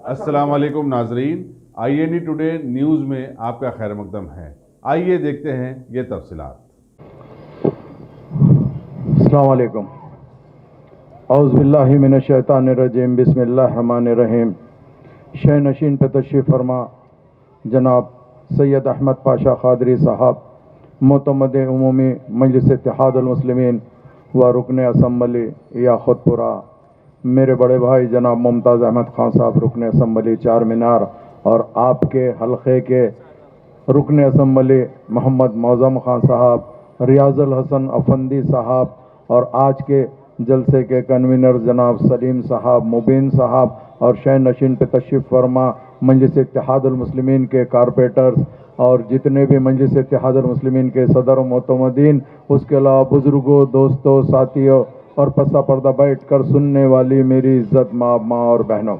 अस्सलाम वालेकुम नाजरीन, INE टुडे न्यूज़ में आपका खैर मकदम है। आइए देखते हैं ये तफसीलात। अस्सलाम वालेकुम। औज़ु बिल्लाहि मिनश शैतानिर रजीम, बिस्मिल्लाहिर रहमानिर रहीम। शह नशीन पे तशरीफ़ फरमा जनाब सैयद अहमद पाशा क़ादरी साहब, मोतमद उमूमी मजलिस इत्तेहादुल मुस्लिमीन व रुकन असम्बली याखुतपुरा, मेरे बड़े भाई जनाब मुमताज़ अहमद ख़ान साहब रुकन असम्बली चार मीनार, और आपके हल्के के रुकन असम्बली मोहम्मद मौज़म ख़ान साहब, रियाजुल हसन अफंदी साहब, और आज के जलसे के कन्वीनर जनाब सलीम साहब, मुबीन साहब, और शह नशीन पे तशरीफ़ फरमा मजलिस इत्तेहादुल मुस्लिमीन के कारपोरेटर्स और जितने भी मजलिस इत्तेहादुल मुस्लिमीन के सदर व मोतमदीन, उसके अलावा बुज़ुर्गों, दोस्तों, साथियों और पसा पर्दा बैठ कर सुनने वाली मेरी इज़्ज़त माँ और बहनों,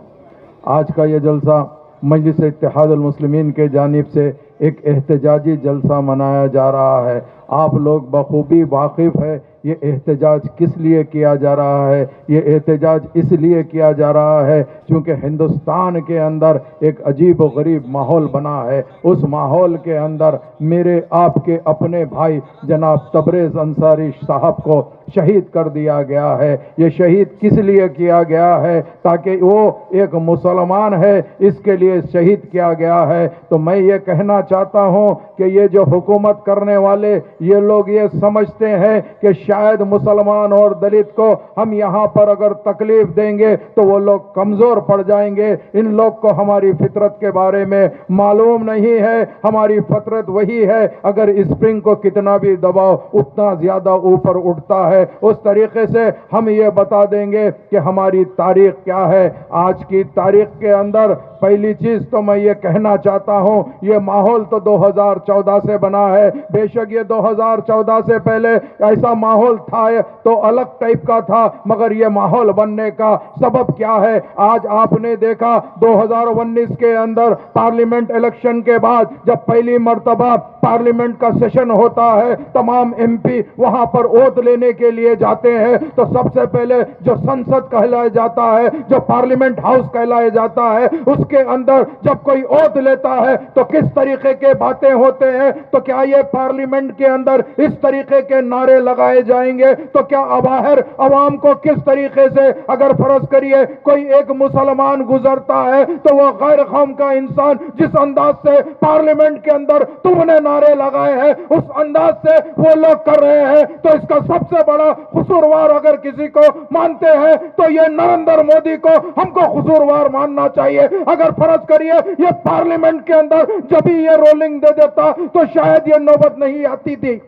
आज का ये जलसा मजलिस इत्तेहादुल मुस्लिमीन के जानिब से एक एहतजाजी जलसा मनाया जा रहा है। आप लोग बखूबी वाकिफ़ है ये एहतजाज किस लिए किया जा रहा है। ये एहतजाज इसलिए किया जा रहा है क्योंकि हिंदुस्तान के अंदर एक अजीब व गरीब माहौल बना है। उस माहौल के अंदर मेरे आपके अपने भाई जनाब तबरेज़ अंसारी साहब को शहीद कर दिया गया है। ये शहीद किस लिए किया गया है? ताकि वो एक मुसलमान है इसके लिए शहीद किया गया है। तो मैं ये कहना चाहता हूँ कि ये जो हुकूमत करने वाले ये लोग ये समझते हैं कि शायद मुसलमान और दलित को हम यहाँ पर अगर तकलीफ देंगे तो वो लोग कमज़ोर पड़ जाएंगे। इन लोग को हमारी फितरत के बारे में मालूम नहीं है। हमारी फितरत वही है, अगर स्प्रिंग को कितना भी दबाओ उतना ज़्यादा ऊपर उठता है। उस तरीके से हम ये बता देंगे कि हमारी तारीख क्या है। आज की तारीख के अंदर पहली चीज़ तो मैं ये कहना चाहता हूँ, ये माहौल तो 2014 से बना है। बेशक ये 2014 से पहले ऐसा माहौल था तो अलग टाइप का था, मगर ये माहौल बनने का सबब क्या है? आज आपने देखा 2019 के अंदर पार्लियामेंट इलेक्शन के बाद जब पहली मर्तबा पार्लियामेंट का सेशन होता है, तमाम MP वहां पर ओथ लेने के लिए जाते हैं, तो सबसे पहले जो संसद कहलाया जाता है, जो पार्लियामेंट हाउस कहलाया जाता है, उसके अंदर जब कोई ओथ लेता है तो किस तरीके के बातें होते हैं। तो क्या ये पार्लियामेंट के अंदर इस तरीके के नारे लगाए जाएंगे? तो क्या बाहर अवाम को किस तरीके से, अगर फर्ज करिए कोई एक मुसलमान गुजरता है तो वह गैर कौम का इंसान जिस अंदाज से पार्लियामेंट के अंदर तुमने नारे लगाए हैं उस अंदाज से वो लोग कर रहे हैं, तो इसका सबसे बड़ा कसूरवार अगर किसी को मानते हैं तो ये नरेंद्र मोदी को हमको कसूरवार मानना चाहिए। अगर फर्ज करिए ये पार्लियामेंट के अंदर जब भी ये रोलिंग दे देता तो शायद ये नौबत नहीं आती थी,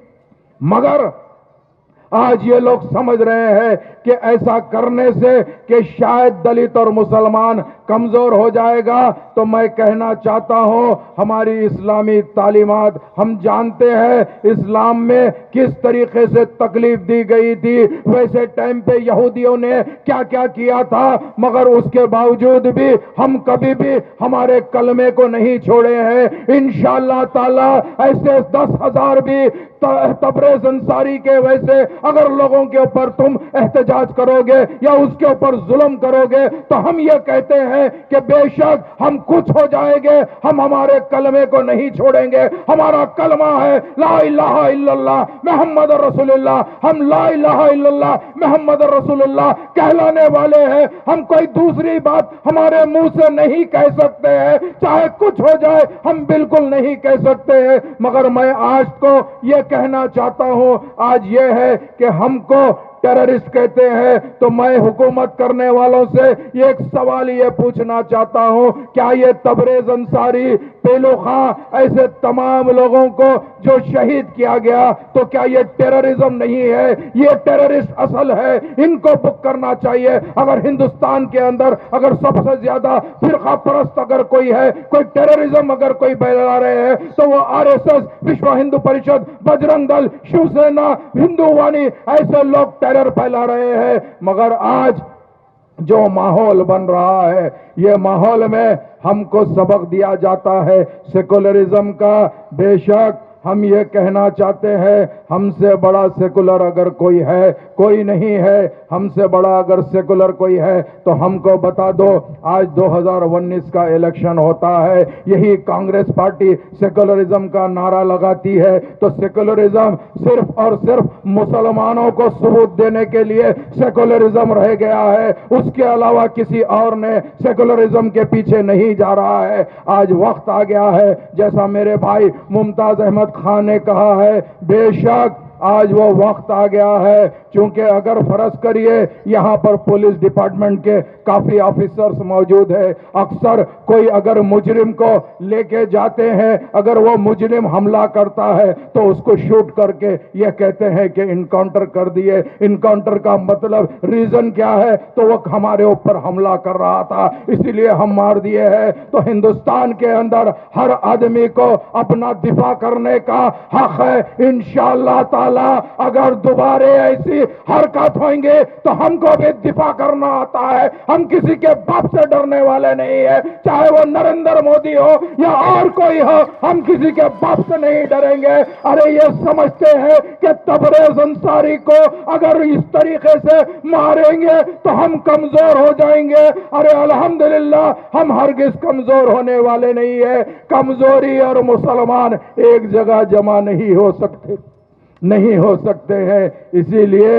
मगर आज ये लोग समझ रहे हैं कि ऐसा करने से कि शायद दलित और मुसलमान कमजोर हो जाएगा। तो मैं कहना चाहता हूं, हमारी इस्लामी तालीमात हम जानते हैं इस्लाम में किस तरीके से तकलीफ दी गई थी, वैसे टाइम पे यहूदियों ने क्या क्या किया था, मगर उसके बावजूद भी हम कभी भी हमारे कलमे को नहीं छोड़े हैं। इंशाअल्लाह ताला ऐसे 10,000 भी तबरेज़ अंसारी के वैसे अगर लोगों के ऊपर तुम एहतजाज करोगे या उसके ऊपर जुल्म करोगे तो हम ये कहते हैं कि बेशक हम कुछ हो जाएंगे, हम हमारे कलमे को नहीं छोड़ेंगे। हमारा कलमा है ला इलाहा इल्लल्लाह मुहम्मद रसूलुल्लाह। हम ला इलाहा इल्लल्लाह मुहम्मद रसूलुल्लाह कहलाने वाले हैं। हम कोई दूसरी बात हमारे मुंह से नहीं कह सकते हैं, चाहे कुछ हो जाए हम बिल्कुल नहीं कह सकते हैं। मगर मैं आज को ये कहना चाहता हूं, आज ये है कि हमको टेररिस्ट कहते हैं, तो मैं हुकूमत करने वालों से एक सवाल ये पूछना चाहता हूं, क्या ये तबरेज़ अंसारी, पेलो खां, ऐसे तमाम लोगों को जो शहीद किया गया, तो क्या ये टेररिज्म नहीं है? ये टेररिस्ट असल है, इनको बुक करना चाहिए। अगर हिंदुस्तान के अंदर अगर सबसे ज्यादा फिरका परस्त अगर कोई है, कोई टेररिज्म अगर कोई फैला रहे हैं, तो वो RSS, विश्व हिंदू परिषद, बजरंग दल, शिवसेना, हिंदू वाणी, ऐसे लोग टेरर फैला रहे हैं। मगर आज जो माहौल बन रहा है, ये माहौल में हमको सबक दिया जाता है सेकुलरिज्म का। बेशक ہم یہ کہنا چاہتے ہیں ہم سے بڑا سیکولر اگر کوئی ہے کوئی نہیں ہے، ہم سے بڑا اگر سیکولر کوئی ہے تو ہم کو بتا دو۔ آج 2019 کا الیکشن ہوتا ہے، یہی کانگریس پارٹی سیکولرزم کا نعرہ لگاتی ہے، تو سیکولرزم صرف اور صرف مسلمانوں کو ثبوت دینے کے لیے سیکولرزم رہ گیا ہے، اس کے علاوہ کسی اور نے سیکولرزم کے پیچھے نہیں جا رہا ہے۔ آج وقت آ گیا ہے، جیسا میرے بھائی ممتاز احمد خان نے کہا ہے، بے شک آج وہ وقت آ گیا ہے، چونکہ اگر فرض کریے یہاں پر پولیس ڈپارٹمنٹ کے کافی آفیسرز موجود ہیں، اکثر کوئی اگر مجرم کو لے کے جاتے ہیں، اگر وہ مجرم حملہ کرتا ہے تو اس کو شوٹ کر کے یہ کہتے ہیں کہ انکاؤنٹر کر دیے۔ انکاؤنٹر کا مطلب ریزن کیا ہے؟ تو وہ ہمارے اوپر حملہ کر رہا تھا اسی لیے ہم مار دیے ہیں۔ تو ہندوستان کے اندر ہر آدمی کو اپنا دفاع کرنے کا حق ہے۔ انشاءاللہ تعالی اگر دوبارہ ایسی حرکت ہوئیں گے تو ہم کو بھی دفاع کرنا آتا ہے، ہم کسی کے باپ سے ڈرنے والے نہیں ہیں، چاہے وہ نریندر مودی ہو یا اور کوئی ہو، ہم کسی کے باپ سے نہیں ڈریں گے۔ ارے یہ سمجھتے ہیں کہ تبریز انصاری کو اگر اس طریقے سے ماریں گے تو ہم کمزور ہو جائیں گے۔ ارے الحمدللہ ہم ہرگز کمزور ہونے والے نہیں ہیں۔ کمزوری اور مسلمان ایک جگہ جمع نہیں ہو سکتے ہیں۔ اسی لیے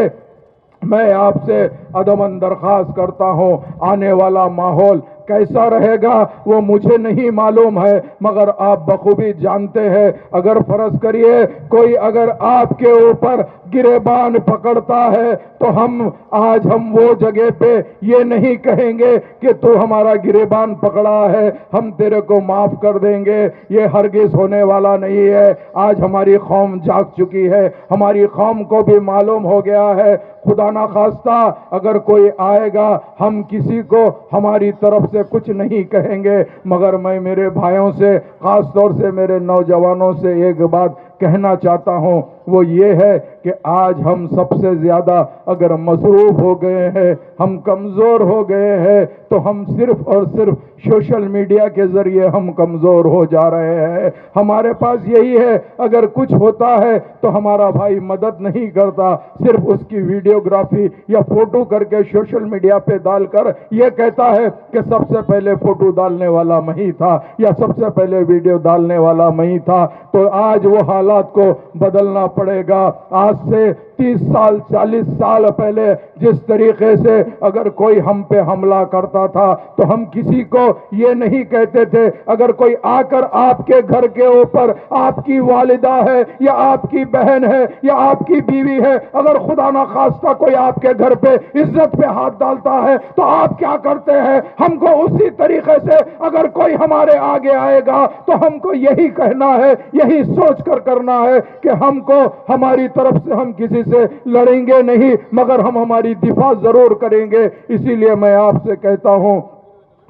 میں آپ سے ادباً درخواست کرتا ہوں، آنے والا ماحول کیسا رہے گا وہ مجھے نہیں معلوم ہے، مگر آپ بخوبی جانتے ہیں۔ اگر فرض کریے کوئی اگر آپ کے اوپر گریبان پکڑتا ہے تو ہم وہ جگہ پہ یہ نہیں کہیں گے کہ تو ہمارا گریبان پکڑا ہے، ہم تیرے کو معاف کر دیں گے، یہ ہرگز ہونے والا نہیں ہے۔ آج ہماری قوم جاگ چکی ہے، ہماری قوم کو بھی معلوم ہو گیا ہے، خدا نہ خواستہ اگر کوئی آئے گا ہم کسی کو ہماری طرف سے کچھ نہیں کہیں گے، مگر میں میرے بھائیوں سے خاص طور سے میرے نوجوانوں سے ایک بات کہنا چاہتا ہوں، وہ یہ ہے کہ آج ہم سب سے زیادہ اگر مصروف ہو گئے ہیں، ہم کمزور ہو گئے ہیں، تو ہم صرف اور صرف سوشل میڈیا کے ذریعے ہم کمزور ہو جا رہے ہیں۔ ہمارے پاس یہی ہے، اگر کچھ ہوتا ہے تو ہمارا بھائی مدد نہیں کرتا، صرف اس کی ویڈیوگرافی یا فوٹو کر کے سوشل میڈیا پہ ڈال کر یہ کہتا ہے کہ سب سے پہلے فوٹو ڈالنے والا میں ہی تھا یا سب سے پہلے ویڈیو ڈالنے والا میں ہی تھا۔ تو آج وہ حالات کو بدلنا پڑے گا۔ آج سے 30 سال 40 سال پہلے جس طریقے سے اگر کوئی ہم پہ حملہ کرتا تھا تو ہم کسی کو یہ نہیں کہتے تھے، اگر کوئی آ کر آپ کے گھر کے اوپر آپ کی والدہ ہے یا آپ کی بہن ہے یا آپ کی بیوی ہے، اگر خدا نہ خواستہ کوئی آپ کے گھر پہ عزت پہ ہاتھ ڈالتا ہے تو آپ کیا کرتے ہیں؟ ہم کو اسی طریقے سے اگر کوئی ہمارے آگے آئے گا تو ہم کو یہی کہنا ہے، یہی سوچ کر کرنا ہے کہ ہم کو ہماری طرف سے ہم کسی سے لڑیں گے نہیں، مگر ہم ہماری دفاع ضرور کریں گے۔ اسی لیے میں آپ سے کہتا ہوں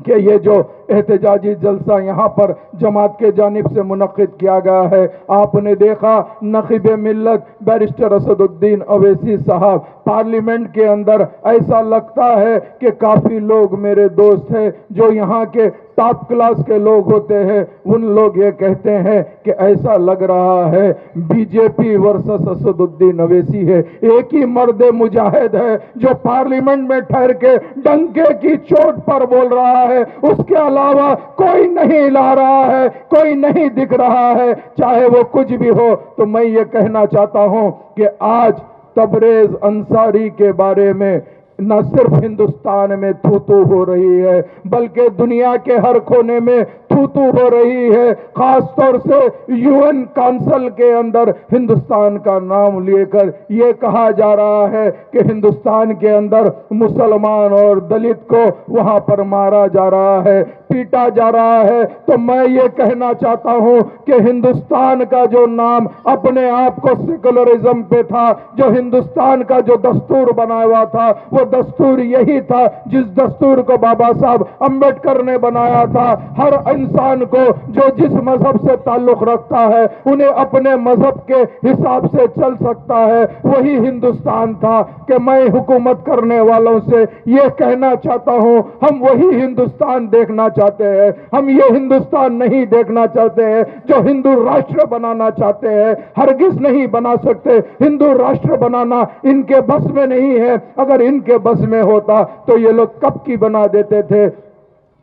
کہ یہ جو احتجاجی جلسہ یہاں پر جماعت کے جانب سے منعقد کیا گیا ہے، آپ نے دیکھا نقیب ملت بیرسٹر اسد الدین اویسی صاحب پارلیمنٹ کے اندر، ایسا لگتا ہے کہ کافی لوگ میرے دوست ہیں جو یہاں کے ٹاپ کلاس کے لوگ ہوتے ہیں، ان لوگ یہ کہتے ہیں کہ ایسا لگ رہا ہے بی جے پی ورسس اسد الدین اویسی ہے، ایک ہی مرد مجاہد ہے جو پارلیمنٹ میں ٹھہر کے ڈنکے کی چوٹ پر بول رہا ہے، اس کے علاوہ کوئی نہیں لا رہا ہے، کوئی نہیں دکھ رہا ہے، چاہے وہ کچھ بھی ہو۔ تو میں یہ کہنا چاہتا ہوں کہ آج تبریز انصاری کے بارے میں نہ صرف ہندوستان میں تھو تھو ہو رہی ہے بلکہ دنیا کے ہر کونے میں تھو تھو ہو رہی ہے، خاص طور سے UN کونسل کے اندر ہندوستان کا نام لے کر یہ کہا جا رہا ہے کہ ہندوستان کے اندر مسلمان اور دلت کو وہاں پر مارا جا رہا ہے، پیٹا جا رہا ہے۔ تو میں یہ کہنا چاہتا ہوں کہ ہندوستان کا جو نام اپنے آپ کو سیکولرزم پہ تھا، جو ہندوستان کا جو دستور بنا ہوا تھا، وہ دستور یہی تھا جس دستور کو بابا صاحب امبیڈکر نے بنایا تھا، ہر इंसान को जो जिस मजहब से ताल्लुक रखता है उन्हें अपने मजहब के हिसाब से चल सकता है। वही हिंदुस्तान था कि मैं हुकूमत करने वालों से ये कहना चाहता हूँ, हम वही हिंदुस्तान देखना चाहते हैं। हम ये हिंदुस्तान नहीं देखना चाहते हैं जो हिंदू राष्ट्र बनाना चाहते हैं, हरगिज नहीं बना सकते। हिंदू राष्ट्र बनाना इनके बस में नहीं है। अगर इनके बस में होता तो ये लोग कब की बना देते थे।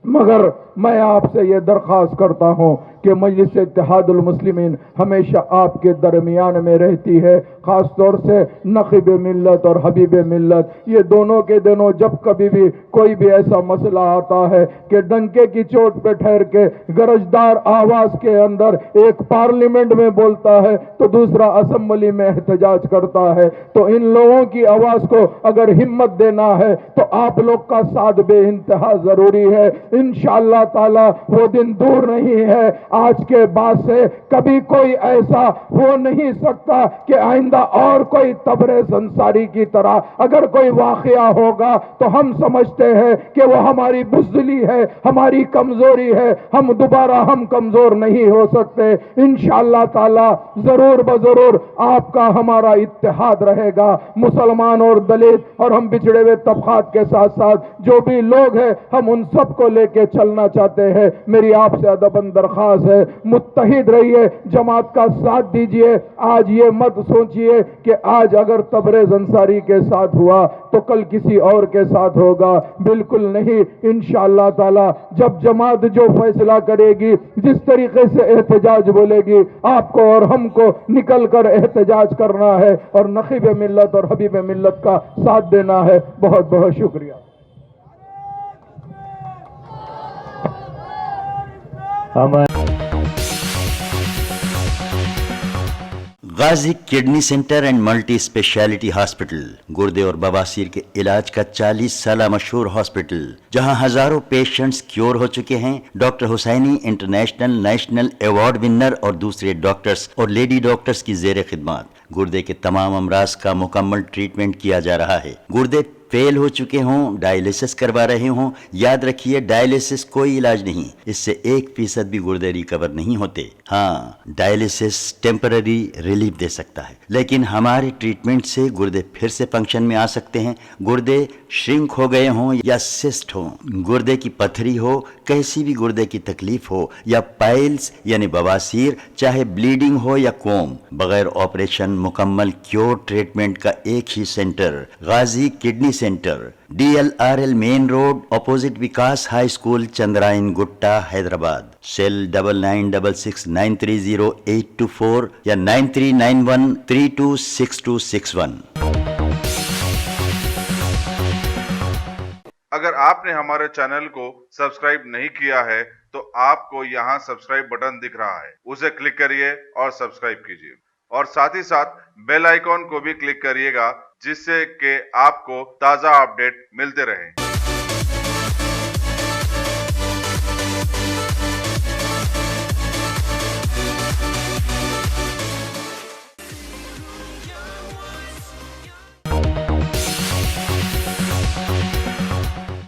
मगर मैं आपसे ये दरख्वास्त करता हूँ कि मजलिस इत्तेहादुल मुस्लिमीन हमेशा आपके दरमियान में रहती है। ख़ास तौर से नक़ीब मिल्लत और हबीब मिल्लत, ये दोनों के दिनों जब कभी भी कोई भी ऐसा मसला आता है कि डंके की चोट पे ठहर के गरजदार आवाज़ के अंदर एक पार्लियामेंट में बोलता है तो दूसरा असम्बली में एहतजाज करता है, तो इन लोगों की आवाज़ को अगर हिम्मत देना है तो आप लोग का साथ बेइंतहा ज़रूरी है। इंशाअल्लाह ताला वो दिन दूर नहीं है। आज के बाद से कभी कोई ऐसा हो नहीं सकता कि आइंदा और कोई तबरेज़ अंसारी की तरह अगर कोई वाक़या होगा तो हम समझते हैं कि वो हमारी बुज़दिली है, हमारी कमज़ोरी है। हम दोबारा हम कमज़ोर नहीं हो सकते। इंशाअल्लाह ताला ज़रूर बज़रूर आपका हमारा इत्तेहाद रहेगा। मुसलमान और दलित और हम बिछड़े हुए तबक़ात के साथ साथ जो भी लोग हैं हम उन सब को लेके चलना चाहते हैं। मेरी आपसे अदबन दरख्वास्त है, मुत्तहिद रहिए, जमात का साथ दीजिए। आज ये मत सोचिए कि आज अगर तबरेज़ अंसारी के साथ हुआ तो कल किसी और के साथ होगा, बिल्कुल नहीं। इंशाअल्लाह ताला जब जमात जो फैसला करेगी, जिस तरीके से एहतजाज बोलेगी, आपको और हमको निकल कर एहतजाज करना है और नक़ीब मिल्लत और हबीब मिल्लत का साथ देना है। बहुत बहुत शुक्रिया। Ghazi kidney centre and multi speciality hospital, गुर्दे और बवासीर के इलाज का 40 साल मशहूर हॉस्पिटल, जहां हजारों पेशेंट्स क्योर हो चुके हैं। Doctor Husaini international national award winner और दूसरे डॉक्टर्स और लेडी डॉक्टर्स की जेर खिदमत गुर्दे के तमाम अमराज का मुकम्मल ट्रीटमेंट किया जा रहा है। गुर्दे फेल हो चुके हों, डायलिसिस करवा रहे हों, याद रखिए डायलिसिस कोई इलाज नहीं, इससे 1% भी गुर्दे रिकवर नहीं होते। हाँ, डायलिसिस टेम्पररी रिलीफ दे सकता है, लेकिन हमारे ट्रीटमेंट से गुर्दे फिर से फंक्शन में आ सकते हैं। गुर्दे श्रिंक हो गए हों या सिस्ट हो, गुर्दे की पथरी हो, कैसी भी गुर्दे की तकलीफ हो या पाइल्स यानी बवासीर, चाहे ब्लीडिंग हो या कोम, बगैर ऑपरेशन मुकम्मल क्योर ट्रीटमेंट का एक ही centre, Ghazi kidney centre, DLRL main road, opposite Vikas high school, Chandrayan Gutta, Hyderabad. Cell 9966930824 या 9391326261। अगर आपने हमारे चैनल को सब्सक्राइब नहीं किया है तो आपको यहाँ सब्सक्राइब बटन दिख रहा है, उसे क्लिक करिए और सब्सक्राइब कीजिए और साथ ही साथ बेल आइकॉन को भी क्लिक करिएगा जिससे कि आपको ताज़ा अपडेट मिलते रहें।